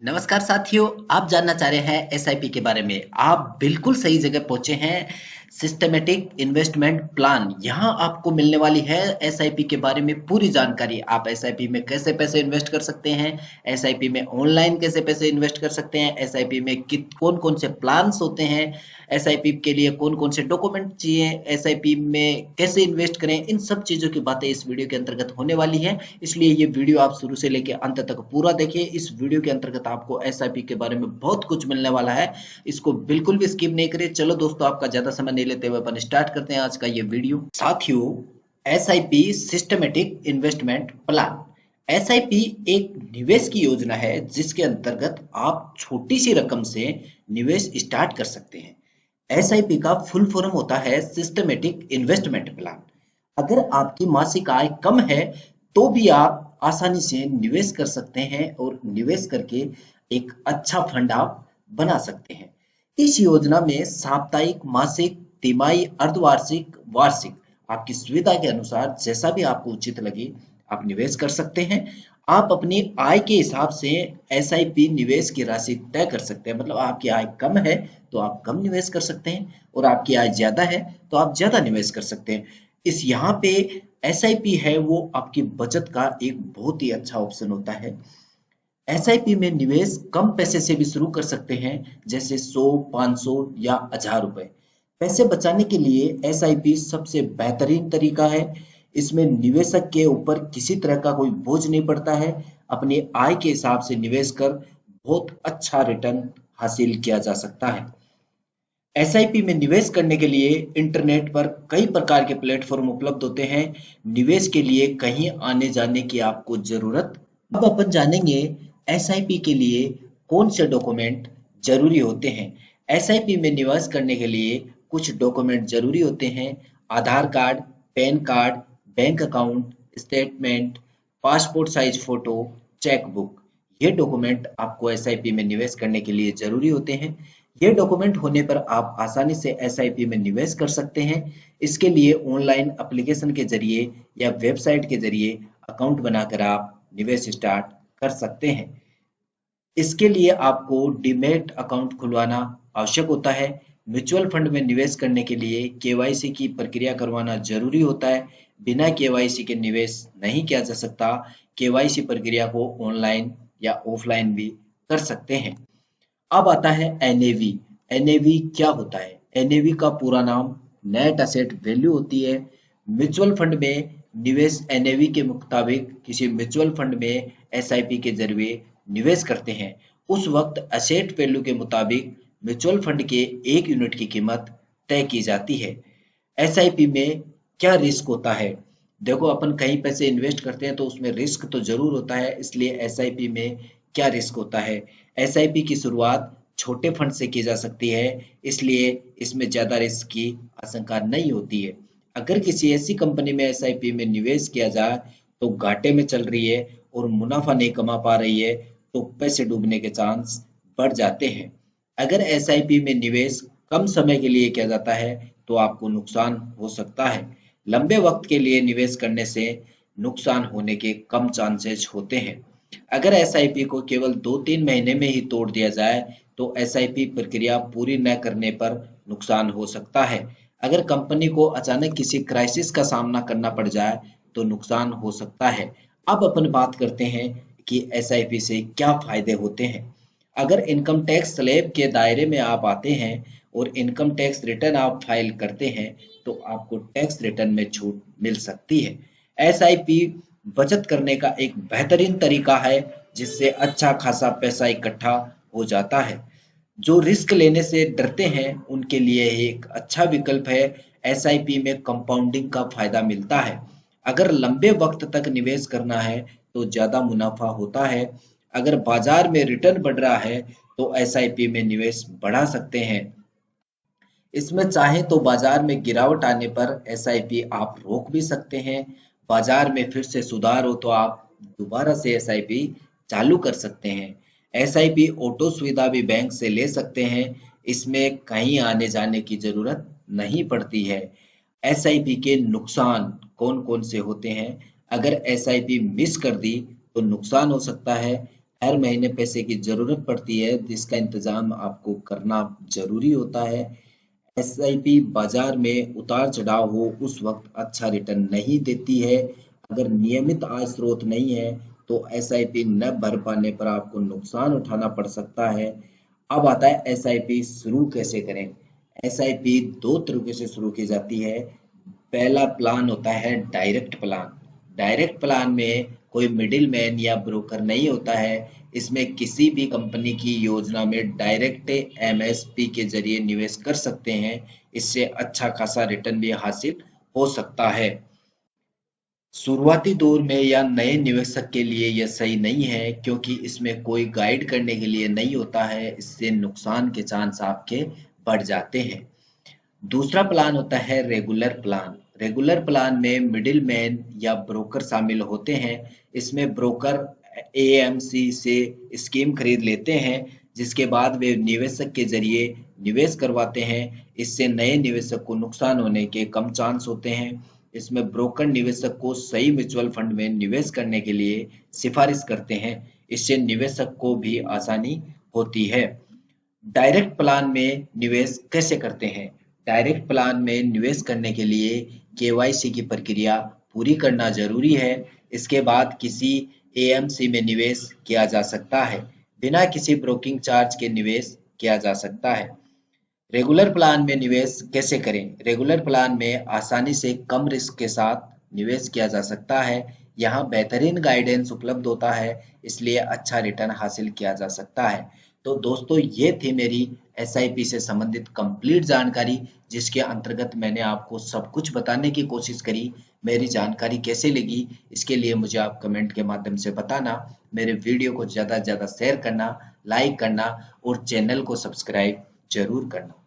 नमस्कार साथियों, आप जानना चाह रहे हैं एसआईपी के बारे में। आप बिल्कुल सही जगह पहुंचे हैं। सिस्टमेटिक इन्वेस्टमेंट प्लान, यहां आपको मिलने वाली है एसआईपी के बारे में पूरी जानकारी। आप एसआईपी में कैसे पैसे इन्वेस्ट कर सकते हैं, एसआईपी में ऑनलाइन कैसे पैसे इन्वेस्ट कर सकते हैं, एसआईपी में कित कौन कौन से प्लान्स होते हैं, एसआईपी के लिए कौन कौन से डॉक्यूमेंट चाहिए, एसआईपी में कैसे इन्वेस्ट करें, इन सब चीज़ों की बातें इस वीडियो के अंतर्गत होने वाली है। इसलिए ये वीडियो आप शुरू से लेकर अंत तक पूरा देखिए। इस वीडियो के अंतर्गत आपको एसआईपी के बारे में बहुत कुछ मिलने वाला है। इसको बिल्कुल भी स्किप नहीं करिए। चलो दोस्तों, आपका ज्यादा समय नहीं लेते हुए अपन स्टार्ट करते हैं आज का ये वीडियो। साथियों, SIP systematic investment plan, SIP एक निवेश की योजना है जिसके अंतर्गत आप छोटी सी रकम से निवेश स्टार्ट कर सकते हैं। एसआईपी का फुल फॉर्म होता है सिस्टमेटिक इन्वेस्टमेंट प्लान। अगर आपकी मासिक आय कम है तो भी आप आसानी से निवेश कर सकते हैं और निवेश करके एक अच्छा फंड आप बना सकते हैं। इस योजना में साप्ताहिक, मासिक, तिमाही, अर्धवार्षिक, वार्षिक आपकी सुविधा के अनुसार जैसा भी आपको उचित लगे आप निवेश कर सकते हैं। आप अपनी आय के हिसाब से एसआईपी निवेश की राशि तय कर सकते हैं। मतलब आपकी आय कम है तो आप कम निवेश कर सकते हैं और आपकी आय ज्यादा है तो आप ज्यादा निवेश कर सकते हैं। इस यहाँ पे एसआईपी है वो आपकी बचत का एक बहुत ही अच्छा ऑप्शन होता है। एसआईपी में निवेश कम पैसे से भी शुरू कर सकते हैं, जैसे 100, 500 या 1000 रुपए। पैसे बचाने के लिए एसआईपी सबसे बेहतरीन तरीका है। इसमें निवेशक के ऊपर किसी तरह का कोई बोझ नहीं पड़ता है। अपनी आय के हिसाब से निवेश कर बहुत अच्छा रिटर्न हासिल किया जा सकता है। एसआईपी में निवेश करने के लिए इंटरनेट पर कई प्रकार के प्लेटफॉर्म उपलब्ध होते हैं। निवेश के लिए कहीं आने जाने की आपको जरूरत। अब अपन जानेंगे एसआईपी के लिए कौन से डॉक्यूमेंट जरूरी होते हैं। एसआईपी में निवेश करने के लिए कुछ डॉक्यूमेंट जरूरी होते हैं। Aadhaar card, PAN card, bank account statement, passport size photo, cheque book. ये डॉक्यूमेंट आपको एसआईपी में निवेश करने के लिए जरूरी होते हैं। ये डॉक्यूमेंट होने पर आप आसानी से एसआईपी में निवेश कर सकते हैं। इसके लिए ऑनलाइन एप्लीकेशन के जरिए या वेबसाइट के जरिए अकाउंट बनाकर आप निवेश स्टार्ट कर सकते हैं। इसके लिए आपको डीमैट अकाउंट खुलवाना आवश्यक होता है। म्यूचुअल फंड में निवेश करने के लिए केवाईसी की प्रक्रिया करवाना जरूरी होता है। बिना केवाईसी के निवेश नहीं किया जा सकता। केवाईसी प्रक्रिया को ऑनलाइन या ऑफलाइन भी कर सकते हैं। अब आता है एनएवी। एनएवी क्या होता है? एनएवी का पूरा नाम नेट असेट वैल्यू होती है। म्यूचुअल फंड में निवेश एनएवी के मुताबिक किसी म्यूचुअल फंड में एसआईपी के जरिए निवेश करते हैं, उस वक्त असेट वैल्यू के मुताबिक म्यूचुअल फंड के 1 यूनिट की कीमत तय की जाती है। एसआईपी में क्या रिस्क होता है? देखो, अपन कहीं पैसे इन्वेस्ट करते हैं तो उसमें रिस्क तो जरूर होता है। इसलिए एसआईपी में क्या रिस्क होता है? एसआईपी की शुरुआत छोटे फंड से की जा सकती है, इसलिए इसमें ज्यादा रिस्क की आशंका नहीं होती है। अगर किसी ऐसी कंपनी में एसआईपी में निवेश किया जाए तो घाटे में चल रही है और मुनाफा नहीं कमा पा रही है तो पैसे डूबने के चांस बढ़ जाते हैं। अगर एसआईपी में निवेश कम समय के लिए किया जाता है तो आपको नुकसान हो सकता है। लंबे वक्त के लिए निवेश करने से नुकसान होने के कम चांसेस होते हैं। अगर एसआईपी को केवल 2-3 महीने में ही तोड़ दिया जाए तो एसआईपी प्रक्रिया पूरी न करने पर नुकसान हो सकता है। अगर कंपनी को अचानक किसी क्राइसिस का सामना करना पड़ जाए तो नुकसान हो सकता है। अब अपन बात करते हैं कि एसआईपी से क्या फायदे होते हैं। अगर इनकम टैक्स स्लैब के दायरे में आप आते हैं और इनकम टैक्स रिटर्न आप फाइल करते हैं तो आपको टैक्स रिटर्न में छूट मिल सकती है। एसआईपी बचत करने का एक बेहतरीन तरीका है जिससे अच्छा खासा पैसा इकट्ठा हो जाता है। जो रिस्क लेने से डरते हैं उनके लिए एक अच्छा विकल्प है। एसआईपी में कंपाउंडिंग का फायदा मिलता है। अगर लंबे वक्त तक निवेश करना है तो ज्यादा मुनाफा होता है। अगर बाजार में रिटर्न बढ़ रहा है तो एसआईपी में निवेश बढ़ा सकते हैं। इसमें चाहे तो बाजार में गिरावट आने पर एसआईपी आप रोक भी सकते हैं। बाजार में फिर से सुधार हो तो आप दोबारा से एसआईपी चालू कर सकते हैं। एसआईपी ऑटो सुविधा भी बैंक से ले सकते हैं। इसमें कहीं आने जाने की जरूरत नहीं पड़ती है। एसआईपी के नुकसान कौन कौन से होते हैं? अगर एसआईपी मिस कर दी तो नुकसान हो सकता है। हर महीने पैसे की जरूरत पड़ती है, जिसका इंतजाम आपको करना जरूरी होता है। एसआईपी बाजार में उतार चढ़ाव हो उस वक्त अच्छा रिटर्न नहीं देती है। अगर नियमित आय स्रोत नहीं है तो एसआईपी न भर पाने पर आपको नुकसान उठाना पड़ सकता है। अब आता है एसआईपी शुरू कैसे करें। एसआईपी दो तरीके से शुरू की जाती है। पहला प्लान होता है डायरेक्ट प्लान। डायरेक्ट प्लान में कोई मिडिल मैन या ब्रोकर नहीं होता है। इसमें किसी भी कंपनी की योजना में डायरेक्ट एमएसपी के जरिए निवेश कर सकते हैं। इससे अच्छा खासा रिटर्न भी हासिल हो सकता है। शुरुआती दौर में या नए निवेशक के लिए यह सही नहीं है, क्योंकि इसमें कोई गाइड करने के लिए नहीं होता है। इससे नुकसान के चांस आपके बढ़ जाते हैं। दूसरा प्लान होता है रेगुलर प्लान। रेगुलर प्लान में मिडिल मैन या ब्रोकर शामिल होते हैं। इसमें ब्रोकर एएमसी से स्कीम खरीद लेते हैं, जिसके बाद वे निवेशक के जरिए निवेश करवाते हैं। इससे नए निवेशक को नुकसान होने के कम चांस होते हैं। इसमें ब्रोकर निवेशक को सही म्यूचुअल फंड में निवेश करने के लिए सिफारिश करते हैं। इससे निवेशक को भी आसानी होती है। डायरेक्ट प्लान में निवेश कैसे करते हैं। डायरेक्ट प्लान में निवेश करने के लिए केवाईसी की प्रक्रिया पूरी करना जरूरी है। इसके बाद किसी एएमसी में निवेश किया जा सकता है। बिना किसी ब्रोकिंग चार्ज के निवेश किया जा सकता है। रेगुलर प्लान में निवेश कैसे करें। रेगुलर प्लान में आसानी से कम रिस्क के साथ निवेश किया जा सकता है। यहाँ बेहतरीन गाइडेंस उपलब्ध होता है, इसलिए अच्छा रिटर्न हासिल किया जा सकता है। तो दोस्तों, ये थी मेरी एसआईपी से संबंधित कंप्लीट जानकारी, जिसके अंतर्गत मैंने आपको सब कुछ बताने की कोशिश करी। मेरी जानकारी कैसे लगी, इसके लिए मुझे आप कमेंट के माध्यम से बताना। मेरे वीडियो को ज़्यादा से ज़्यादा शेयर करना, लाइक करना और चैनल को सब्सक्राइब जरूर करना।